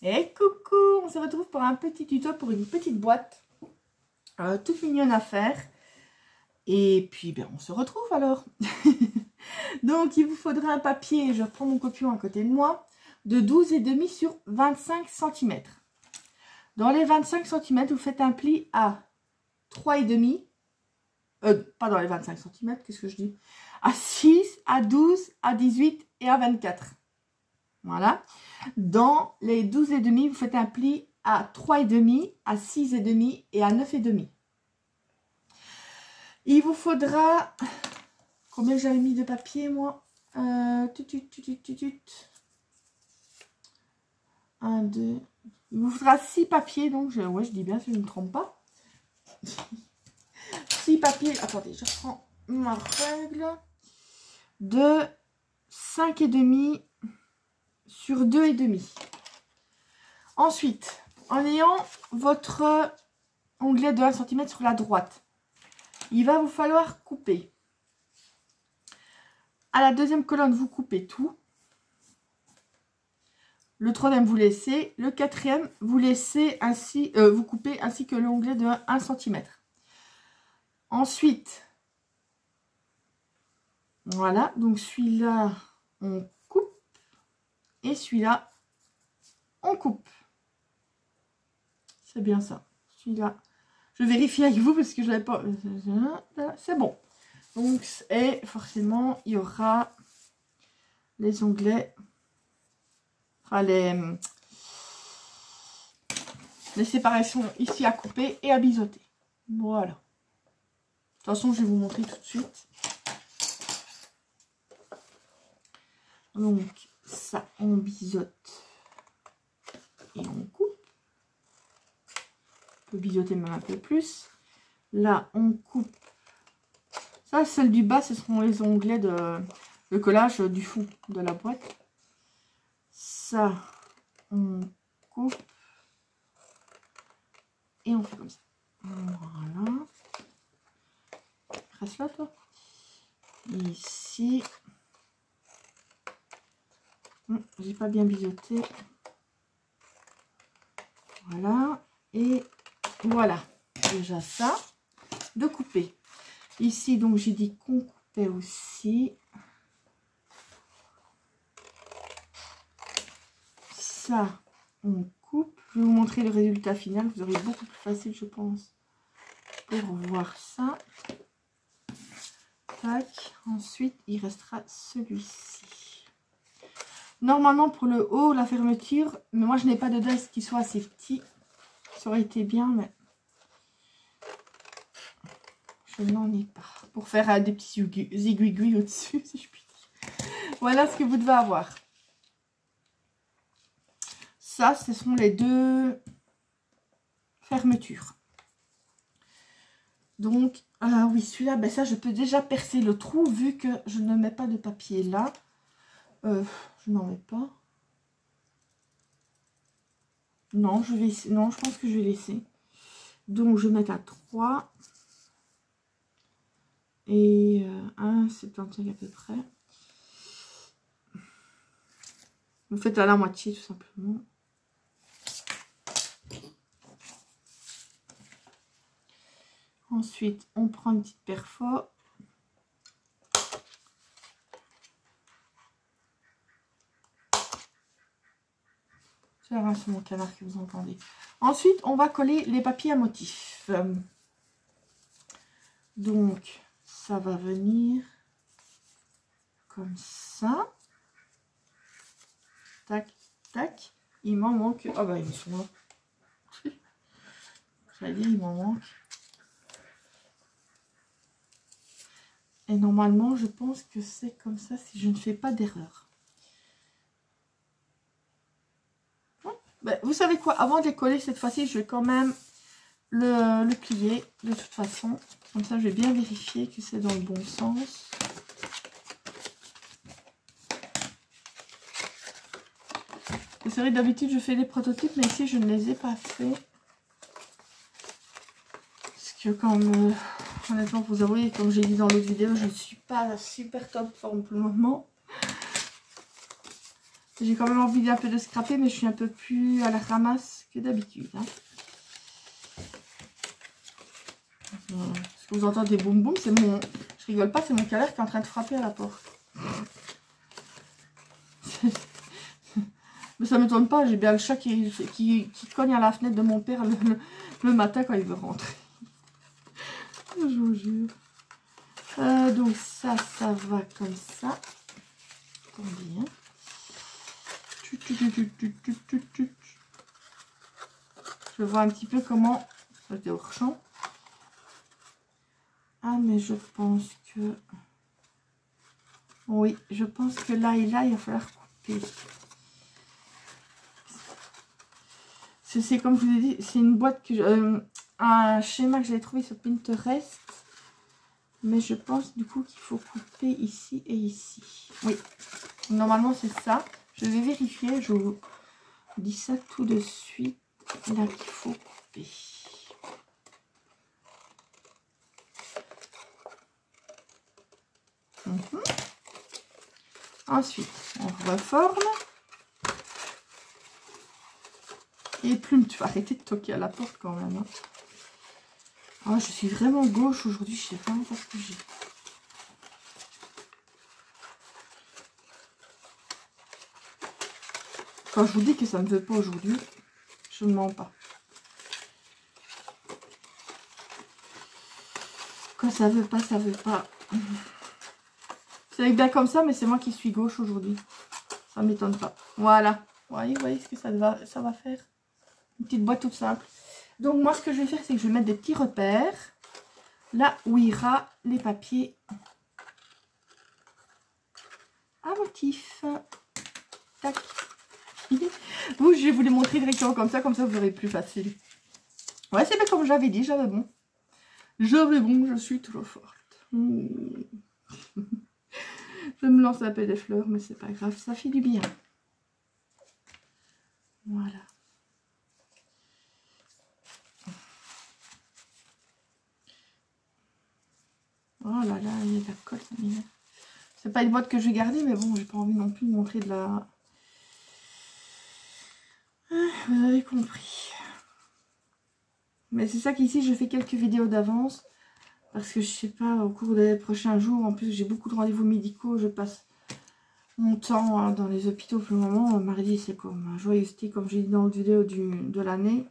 Et coucou, on se retrouve pour un petit tuto pour une petite boîte toute mignonne à faire. Et puis ben, on se retrouve alors. Donc il vous faudra un papier, je reprends mon copion à côté de moi, de 12,5 sur 25 cm. Dans les 25 cm, vous faites un pli à 3,5. Pas dans les 25 cm, qu'est-ce que je dis? À 6, à 12, à 18 et à 24. Voilà. Dans les 12,5, vous faites un pli à 3,5, à 6,5 et à 9,5. Il vous faudra... Combien j'avais mis de papier, moi? 1, 2... Il vous faudra 6 papiers, donc ouais, je dis bien si je ne me trompe pas. 6 papiers... Attendez, je reprends ma règle. De 5,5 sur 2,5. Ensuite, en ayant votre onglet de 1 cm sur la droite, il va vous falloir couper. À la deuxième colonne, vous coupez tout. Le troisième, vous laissez. Le quatrième, vous laissez ainsi, vous coupez ainsi que l'onglet de 1 cm. Ensuite, voilà, donc celui-là, on coupe. Et celui-là, on coupe. C'est bien ça. Celui-là, je vérifie avec vous parce que je l'avais pas. C'est bon. Donc, et forcément, il y aura les onglets, enfin les séparations ici à couper et à biseauter. Voilà. De toute façon, je vais vous montrer tout de suite. Donc, ça, on biseaute et on coupe. On peut biseauter même un peu plus. Là, on coupe. Ça, celle du bas, ce seront les onglets de collage du fond de la boîte. Ça, on coupe. Et on fait comme ça. Voilà. Reste là, toi. Ici. J'ai pas bien biseauté. Voilà. Et voilà. Déjà ça. De couper. Ici, donc, j'ai dit qu'on coupait aussi. Ça, on coupe. Je vais vous montrer le résultat final. Vous aurez beaucoup plus facile, je pense, pour voir ça. Tac. Ensuite, il restera celui-ci. Normalement, pour le haut, la fermeture, mais moi, je n'ai pas de desk qui soit assez petit. Ça aurait été bien, mais je n'en ai pas. Pour faire des petits aiguilles au-dessus, si je puis dire. Voilà ce que vous devez avoir. Ça, ce sont les deux fermetures. Donc, oui, celui-là, ben ça, je peux déjà percer le trou vu que je ne mets pas de papier là. Je n'en mets pas. Non, non, je pense que je vais laisser. Donc, je vais mettre à 3. Et 1,75 à peu près. Vous faites à la moitié, tout simplement. Ensuite, on prend une petite perfo. C'est mon canard que vous entendez. Ensuite, on va coller les papiers à motifs. Donc, ça va venir comme ça. Tac, tac. Il m'en manque. Ah bah, ils sont là. J'allais dire, il m'en manque. Et normalement, je pense que c'est comme ça si je ne fais pas d'erreur. Ben, vous savez quoi? Avant de les coller cette fois-ci, je vais quand même le plier de toute façon. Comme ça, je vais bien vérifier que c'est dans le bon sens. C'est vrai, d'habitude, je fais des prototypes, mais ici, je ne les ai pas faits. Parce que comme... honnêtement, vous avouez, comme j'ai dit dans l'autre vidéo, je ne suis pas super top forme pour le moment. J'ai quand même envie d'un peu de scraper, mais je suis un peu plus à la ramasse que d'habitude. Hein. Ce que vous entendez boum boum, c'est mon... Je rigole pas, c'est mon calvaire qui est en train de frapper à la porte. Mais ça m'étonne pas, j'ai bien le chat qui cogne à la fenêtre de mon père le matin quand il veut rentrer. Je vous jure. Donc ça va comme ça. Attendez. Hein. Je vois un petit peu comment... C'était hors champ. Ah, mais je pense que... Oui, je pense que là et là, il va falloir couper. C'est comme je vous ai dit, c'est une boîte que... un schéma que j'avais trouvé sur Pinterest. Mais je pense du coup qu'il faut couper ici et ici. Oui, normalement c'est ça. Je vais vérifier, je vous dis ça tout de suite. Là qu'il faut couper. Ensuite, on reforme. Et Plume, tu vas arrêter de toquer à la porte quand même. Hein. Oh, je suis vraiment gauche aujourd'hui, je sais vraiment pas ce que j'ai. Quand je vous dis que ça ne veut pas aujourd'hui, je ne mens pas. Quand ça veut pas, ça veut pas. C'est bien comme ça, mais c'est moi qui suis gauche aujourd'hui. Ça ne m'étonne pas. Voilà. Vous voyez ce que ça va faire. Une petite boîte toute simple. Donc moi, ce que je vais faire, c'est que je vais mettre des petits repères. Là où ira les papiers à motif. Tac. Vous, je vais vous les montrer directement comme ça vous verrez plus facile. Ouais, c'est bien comme j'avais dit, j'avais bon. J'avais bon, je suis trop forte. Je me lance un peu des fleurs, mais c'est pas grave, ça fait du bien. Voilà. Oh là là, il y a de la colle. C'est pas une boîte que je vais garder, mais bon, j'ai pas envie non plus de montrer de la... Vous avez compris. Mais c'est ça qu'ici, je fais quelques vidéos d'avance. Parce que je sais pas, au cours des prochains jours, en plus j'ai beaucoup de rendez-vous médicaux, je passe mon temps hein, dans les hôpitaux pour le moment. Mardi, c'est comme joyeuseté, comme j'ai dit dans la vidéo de l'année.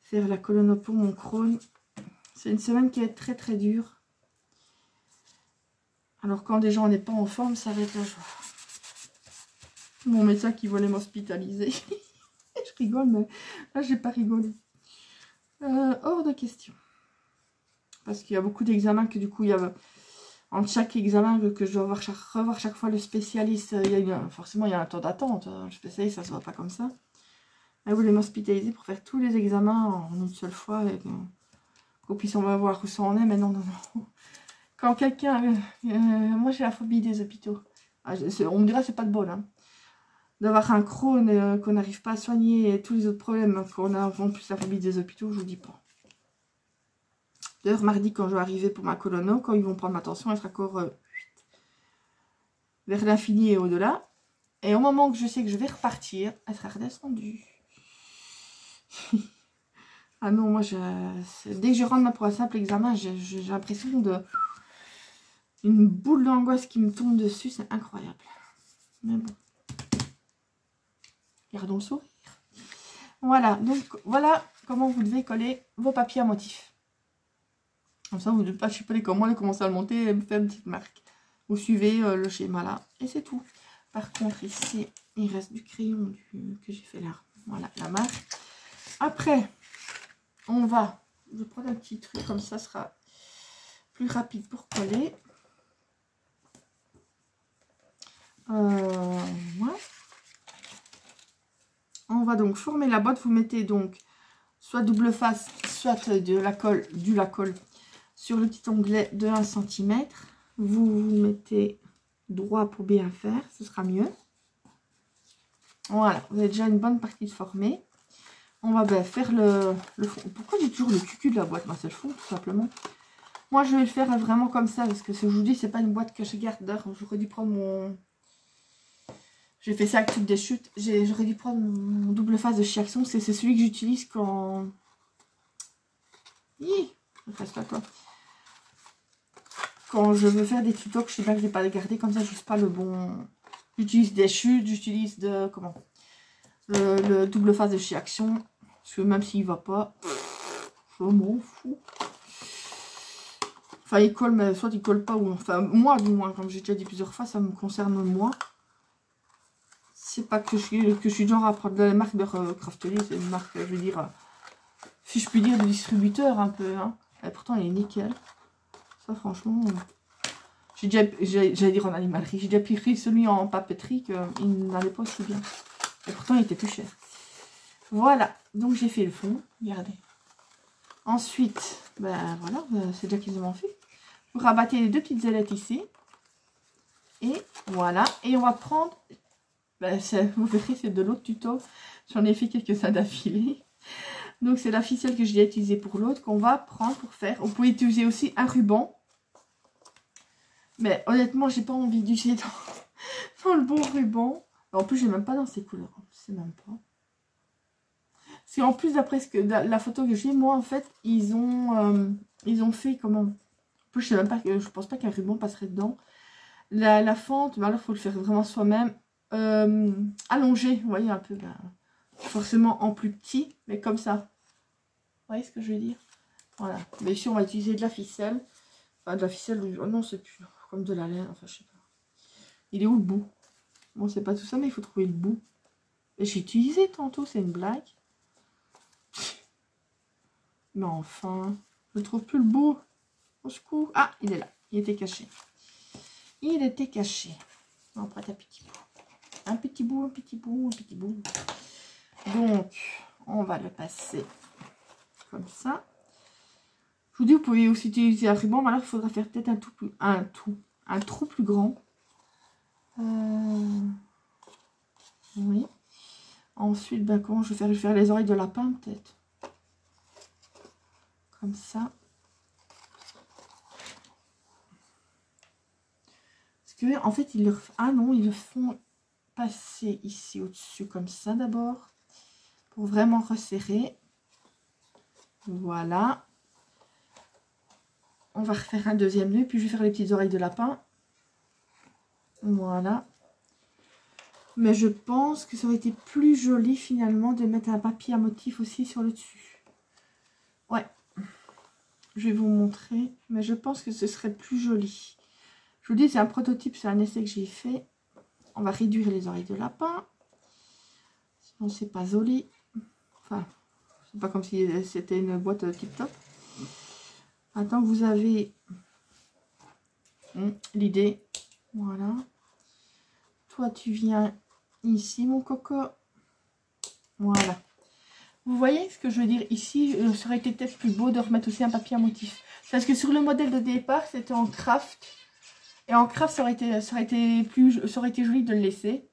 C'est la colonopon, mon Crohn. C'est une semaine qui est très très dure. Alors quand déjà on n'est pas en forme, ça va être la joie. Mon médecin qui voulait m'hospitaliser. Je rigole, mais là j'ai pas rigolé. Hors de question. Parce qu'il y a beaucoup d'examens que du coup, il y a entre chaque examen que je dois revoir chaque fois le spécialiste, forcément il y a un temps d'attente. Le spécialiste, ça ne se voit pas comme ça. Elle voulait m'hospitaliser pour faire tous les examens en une seule fois. Qu'on puisse voir où ça en est, mais non. Quand quelqu'un... moi j'ai la phobie des hôpitaux. On me dira c'est pas de bol. Hein. D'avoir un Crohn qu'on n'arrive pas à soigner et tous les autres problèmes qu'on a en plus la phobie des hôpitaux, je vous dis pas. D'ailleurs, mardi, quand je vais arriver pour ma colono, quand ils vont prendre ma tension, elle sera encore vers l'infini et au-delà. Et au moment que je sais que je vais repartir, elle sera redescendue. Ah non, moi, dès que je rentre pour un simple examen, j'ai l'impression une boule d'angoisse qui me tombe dessus. C'est incroyable. Mais bon. Gardons le sourire. Voilà, donc voilà comment vous devez coller vos papiers à motif. Comme ça, vous ne devez pas chipoter comme moi, commencer à le monter et me faire une petite marque. Vous suivez le schéma là, et c'est tout. Par contre, ici, il reste du crayon que j'ai fait là. Voilà, la marque. Après, on va... Je vais prendre un petit truc, comme ça sera plus rapide pour coller. Voilà. On va donc former la boîte. Vous mettez donc soit double face, soit du la-colle sur le petit onglet de 1 cm. Vous vous mettez droit pour bien faire, ce sera mieux. Voilà, vous avez déjà une bonne partie de formée. On va bien faire le fond. Pourquoi j'ai toujours le cucu de la boîte? C'est le fond, tout simplement. Moi, je vais le faire vraiment comme ça, parce que ce que je vous dis, c'est pas une boîte que je garde. J'aurais dû prendre mon... J'ai fait ça avec toutes des chutes. J'aurais dû prendre mon double face de chez Action. C'est celui que j'utilise quand... Reste à toi. Quand je veux faire des tutos que je sais bien que je vais pas les garder. Comme ça, je n'use pas le bon... J'utilise des chutes. J'utilise de... Comment le double face de chez Action. Parce que même s'il va pas... Je m'en fous. Enfin, il colle, mais soit il colle pas. Ou... Enfin, moi, du moins, comme j'ai déjà dit plusieurs fois, ça me concerne moi. C'est pas que je suis genre à prendre la marque de Craftly, c'est une marque, je veux dire, si je puis dire, de distributeur un peu. Hein. Et pourtant, elle est nickel. Ça, franchement, j'allais dire en animalerie, j'ai déjà pris celui en papeterie qu'il n'allait pas aussi bien. Et pourtant, il était plus cher. Voilà, donc j'ai fait le fond, regardez. Ensuite, ben voilà, c'est déjà qu'ils ont fait. Vous rabattez les deux petites ailettes ici. Et voilà, et on va prendre... Ben, vous verrez, c'est de l'autre tuto. J'en ai fait quelques-uns d'affilée. Donc, c'est la ficelle que j'ai utilisée pour l'autre qu'on va prendre pour faire. Vous pouvez utiliser aussi un ruban. Mais honnêtement, j'ai pas envie d'utiliser dans le bon ruban. En plus, j'ai même pas dans ces couleurs. C'est même pas. Parce qu'en plus, d'après la photo que j'ai, moi, en fait, ils ont fait comment... En plus, je sais même pas, je pense pas qu'un ruban passerait dedans. La fente, ben alors, il faut le faire vraiment soi-même. Allongé, vous voyez un peu, ben, forcément en plus petit, mais comme ça. Vous voyez ce que je veux dire? Voilà. Mais ici, on va utiliser de la ficelle. Enfin, de la ficelle, oh non, c'est plus comme de la laine, enfin, je sais pas. Il est où le bout? Bon, c'est pas tout ça, mais il faut trouver le bout. Et j'ai utilisé tantôt, c'est une blague. Mais enfin, je ne trouve plus le bout. Au secours. Ah, il est là. Il était caché. Il était caché. On va prendre un petit bout. Un petit bout, un petit bout, un petit bout. Donc, on va le passer comme ça. Je vous dis, vous pouvez aussi utiliser un ruban, mais alors il faudra faire peut-être un trou plus grand. Oui. Ensuite, ben, comment je vais faire? Je vais faire les oreilles de lapin, peut-être. Comme ça. Parce que, en fait, ils le font passer ici au-dessus comme ça d'abord pour vraiment resserrer. Voilà, on va refaire un deuxième nœud, puis je vais faire les petites oreilles de lapin. Voilà, mais je pense que ça aurait été plus joli finalement de mettre un papier à motif aussi sur le dessus. Ouais, je vais vous montrer, mais je pense que ce serait plus joli. Je vous dis, c'est un prototype, c'est un essai que j'ai fait. On va réduire les oreilles de lapin. Sinon, c'est pas joli. Enfin, c'est pas comme si c'était une boîte tip-top. Maintenant que vous avez l'idée. Voilà. Toi, tu viens ici, mon coco. Voilà. Vous voyez ce que je veux dire ici? Ça aurait été peut-être plus beau de remettre aussi un papier à motif. Parce que sur le modèle de départ, c'était en craft. Et en craft, ça aurait été joli de le laisser.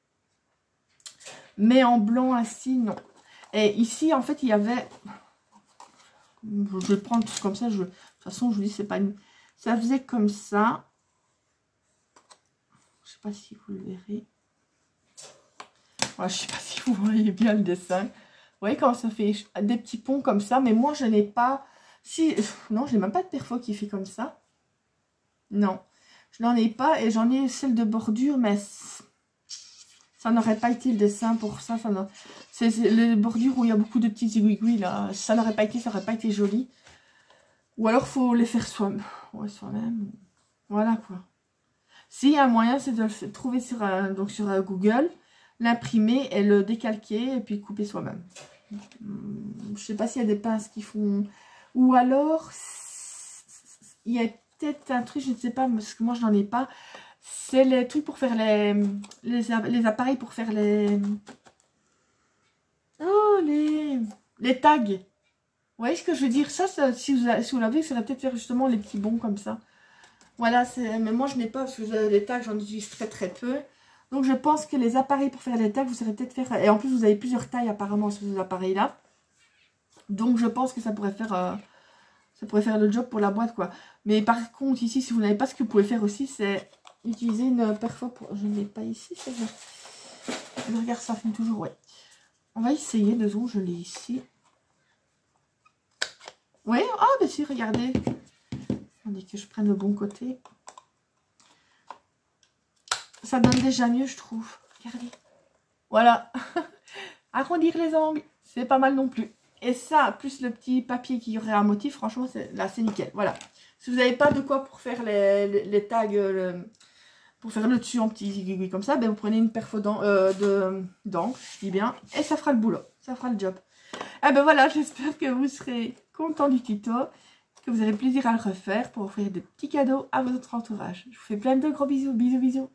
Mais en blanc ainsi, non. Et ici, en fait, il y avait... Je vais prendre tout comme ça. De toute façon, je vous dis, c'est pas une... Ça faisait comme ça. Je sais pas si vous le verrez. Ouais, je sais pas si vous voyez bien le dessin. Vous voyez quand ça fait des petits ponts comme ça. Mais moi, je n'ai pas... Si... Non, je n'ai même pas de perfo qui fait comme ça. Non. Je n'en ai pas. Et j'en ai celle de bordure, mais... Ça n'aurait pas été le dessin pour ça. C'est les bordures où il y a beaucoup de petits aiguilles là. Ça n'aurait pas été, ça n'aurait pas été joli. Ou alors faut les faire soi-même. Ouais, soi-même. Voilà quoi. Si un moyen, c'est de le trouver sur Google, l'imprimer et le décalquer et puis couper soi-même. Je sais pas s'il y a des pinces qui font. Ou alors il y a peut-être un truc, je ne sais pas, parce que moi je n'en ai pas. C'est les trucs pour faire les appareils pour faire les... Oh, les tags. Vous voyez ce que je veux dire? Ça si vous l'avez, ça va peut-être faire justement les petits bons comme ça. Voilà, mais moi je n'ai pas, parce que les tags, j'en utilise très très peu. Donc je pense que les appareils pour faire les tags, vous saurez peut-être faire... Et en plus, vous avez plusieurs tailles apparemment sur ces appareils-là. Donc je pense que ça pourrait faire le job pour la boîte, quoi. Mais par contre, ici, si vous n'avez pas, ce que vous pouvez faire aussi, c'est... utiliser une perfo pour... Je ne l'ai pas ici, c'est vrai. Je regarde, ça filme toujours, ouais. On va essayer, 2 secondes, je l'ai ici. Oui, ah, ben si, regardez. Attendez que je prenne le bon côté. Ça donne déjà mieux, je trouve. Regardez. Voilà. Arrondir les angles, c'est pas mal non plus. Et ça, plus le petit papier qui aurait un motif, franchement, là, c'est nickel. Voilà. Si vous n'avez pas de quoi pour faire les tags, pour faire le dessus en petits aiguilles comme ça, ben vous prenez une perfo d'angle, je dis bien, et ça fera le boulot. Ça fera le job. Ah ben voilà, j'espère que vous serez content du tuto, que vous aurez plaisir à le refaire pour offrir de petits cadeaux à votre entourage. Je vous fais plein de gros bisous, bisous, bisous.